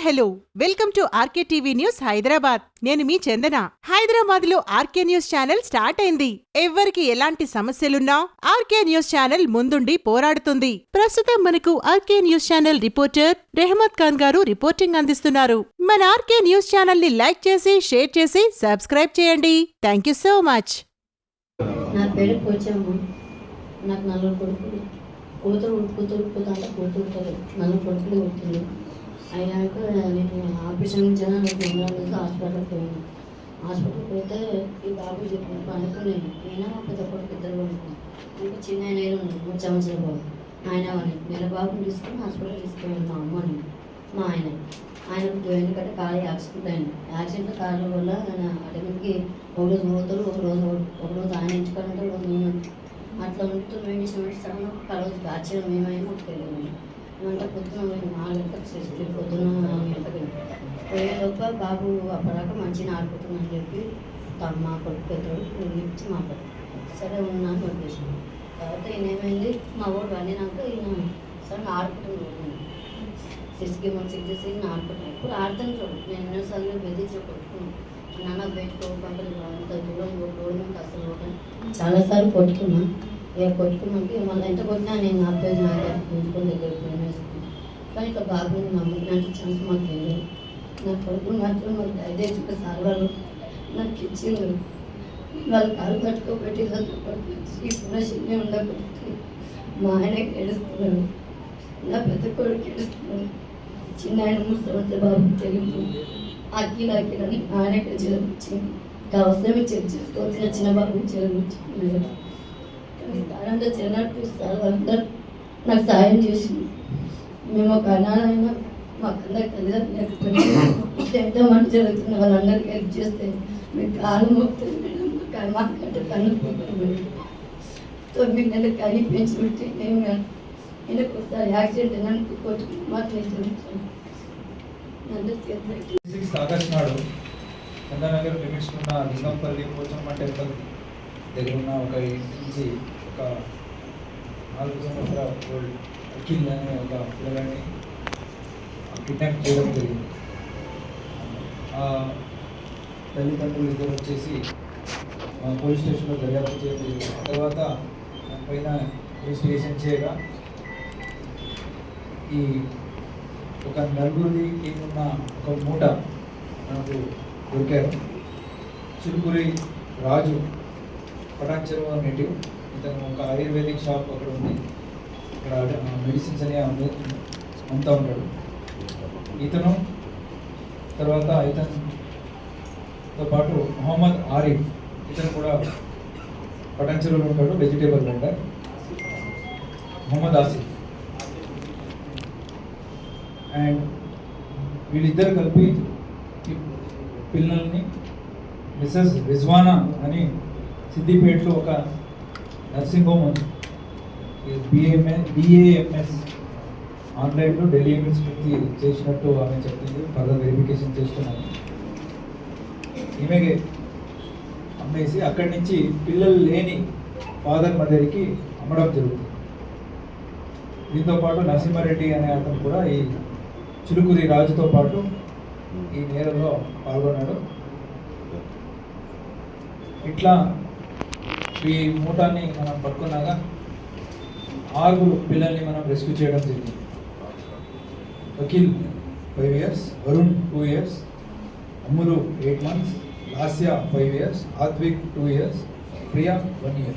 Hello welcome to RK TV news Hyderabad. నేను మీ చందన. హైదరాబాద్ లో ఆర్కే న్యూస్ ఛానల్ స్టార్ట్ అయింది. ఎవ్వరికి ఎలాంటి సమస్యలున్నా ఆర్కే న్యూస్ ఛానల్ ముందుండి పోరాడుతుంది. ప్రస్తుతం మనకు RK news channel reporter Rehmat Khan గారు రిపోర్టింగ్ అందిస్తున్నారు. మన ఆర్కే న్యూస్ ఛానల్ ని లైక్ చేసి షేర్ చేసి సబ్స్క్రైబ్ చేయండి. Thank you so much. నా పేరు పోచమ్మ. నాకు నలుగురు కొడుకులు. కూతురు అంటే కూతురు నలుగురు కొడుకులు పుట్టింది. అయినాక నేను ఆపరేషన్ నుంచి హాస్పిటల్కి పోయాను. హాస్పిటల్కి పోతే ఈ బాబు చెప్పిన అనుకుని నేను మా పెద్ద కొడుకు ఇద్దరు అనుకున్నాను. ఇంకా చిన్న ఆయన 3 సంవత్సరాల బాబు ఆయన నెల బాబుని తీసుకొని హాస్పిటల్ తీసుకున్నాను. మా అమ్మని మా ఆయనకు ఎందుకంటే కాలు యాక్సిడెంట్ అయింది. యాక్సిడెంట్ కారణం వల్ల ఆయన అటెండ్కి ఒకరోజు పోతారు, ఒకరోజు ఆయన ఎంచుకోవాలంటే ఒకరోజు మేము అట్లా ఉంటూ మేము చేసినట్టు సడన్గా కలవచ్చు ఆశ్చర్యం మేమైనా తెలియదు. ఏమంటే పొద్దున 4 గంటలకు పొద్దున్న 4 గంటలకు పోయేలోప బాబు అప్పటిదాకా మంచిగా ఆడుకుంటుందని చెప్పి మా కొడుకు పెద్దోడు ఇచ్చి మాట్లాడు సరే ఉన్నాను వదిలేసాను. తర్వాత ఈయన ఏమైంది మా ఊరు వండినాక ఈయన సరే ఆడుకుంటున్నాను. 6 months ఆడుకుంటున్నాను. ఇప్పుడు ఆడుతాను చూడు. నేను ఎన్నోసార్లు బెదిరించి కొట్టుకున్నాను. నాన్న బయటకు పంపలు అంత దూరం రోడ్డు మీద అసలు పోతాను. చాలాసార్లు కొట్టుకున్నా. కొట్టుకున్నాక మళ్ళీ ఎంత కొట్టినా నేను అబ్బాయి ఉంచుకొని దగ్గర వేసుకున్నాను. కానీ ఇక బాబు నమ్మినట్టు ఛాన్స్ మాకు తెలియదు. నా కొడుకు మాత్రం మాకు దయచేసి సార్ వాళ్ళు నాకు ఇచ్చింది. వాళ్ళు కాలు కట్టుకోబెట్టి ఈ పునశిల్ని ఉండకపోతే మా ఆయనకి ఏడుస్తున్నాడు, నా పెద్ద కొడుకు ఏడుస్తున్నాడు. చిన్న ఆయన 3 సంవత్సరాల బాబు తెలుగు అఖిల అని ఆయనకి జలమిచ్చింది. అవసరమే చెక్ చేసుకోవాల్సిన చిన్న బాబు జలమిచ్చింది. కానీ సారంతా చిన్నట్టు సార్ వాళ్ళందరూ నాకు సాయం చేసింది. మేము ఒక అనాథైనా మాకందరికి తల్లిదండ్రులు ఎంతోమంది జరుగుతున్న వాళ్ళందరికీ హెల్ప్ చేస్తే మీకు కాలు మోపుతుంది మేడం. మాకంటే కనుక్కుంటాం మేడం. 9 నెలలు కానీ పెంచి పెట్టి మేము ఈయనకు ఒకసారి యాక్సిడెంట్ అయినందుకు కొట్టుకుని మాత్రం జరుగుతాం. ఆగస్టు నాడు చందానగర్ లిమిట్స్ ఉన్న లింగంపల్లి పోచమ్మ టెంపుల్ దగ్గర ఉన్న ఒక ఇంటి నుంచి ఒక 4 సంవత్సరాల ఓల్డ్ అఖిల్ అనే ఒక పిల్లగాన్ని కిడ్నాప్ చేయడం జరిగింది. తల్లిదండ్రులు ఇద్దరు వచ్చేసి పోలీస్ స్టేషన్లో దర్యాప్తు చేయడం జరిగింది. ఆ తర్వాత పైన ఇన్వెస్టిగేషన్ చేయగా ఈ ఒక నలుగురిది ఉన్న ఒక మూట మనకు దొరికారు. చిలుకూరి రాజు పటాన్చెరువు నేటివ్. ఇతను ఒక ఆయుర్వేదిక్ షాప్ అక్కడ ఉంది. ఇక్కడ మెడిసిన్స్ అని అంతా ఉంటాడు. ఇతను తర్వాత ఇతనితో పాటు మొహమ్మద్ ఆరిఫ్, ఇతను కూడా పటాన్చెరువులో ఉంటాడు, vegetable vendor. Mohammed Asif and వీళ్ళిద్దరు కలిపి పిల్లల్ని మిస్సెస్ రిజ్వానా అని సిద్దిపేటలో ఒక నర్సింగ్ హోమ్ ఉంది. BAMS ఆన్లైన్లో ఢిల్లీ యూనివర్సిటీ చేసినట్టు ఆమె చెప్పింది. ఫర్దర్ వెరిఫికేషన్ చేస్తున్నాను. ఈమె అమ్మేసి అక్కడి నుంచి పిల్లలు లేని ఫాదర్ మదర్కి అమ్మడం జరుగుతుంది. దీంతో పాటు నరసింహారెడ్డి అనే అతను కూడా ఈ చిలుకూరి రాజుతో పాటు ఈ నేరంలో పాల్గొన్నాడు. ఇట్లా ఈ మూటాన్ని మనం పట్టుకున్నాక 6 పిల్లల్ని మనం రెస్క్యూ చేయడం జరిగింది. అఖిల్ 5 years, వరుణ్ 2 years, అమ్ములు 8 months, Lasya 5 years, Advik 2 years, Priya 1 year.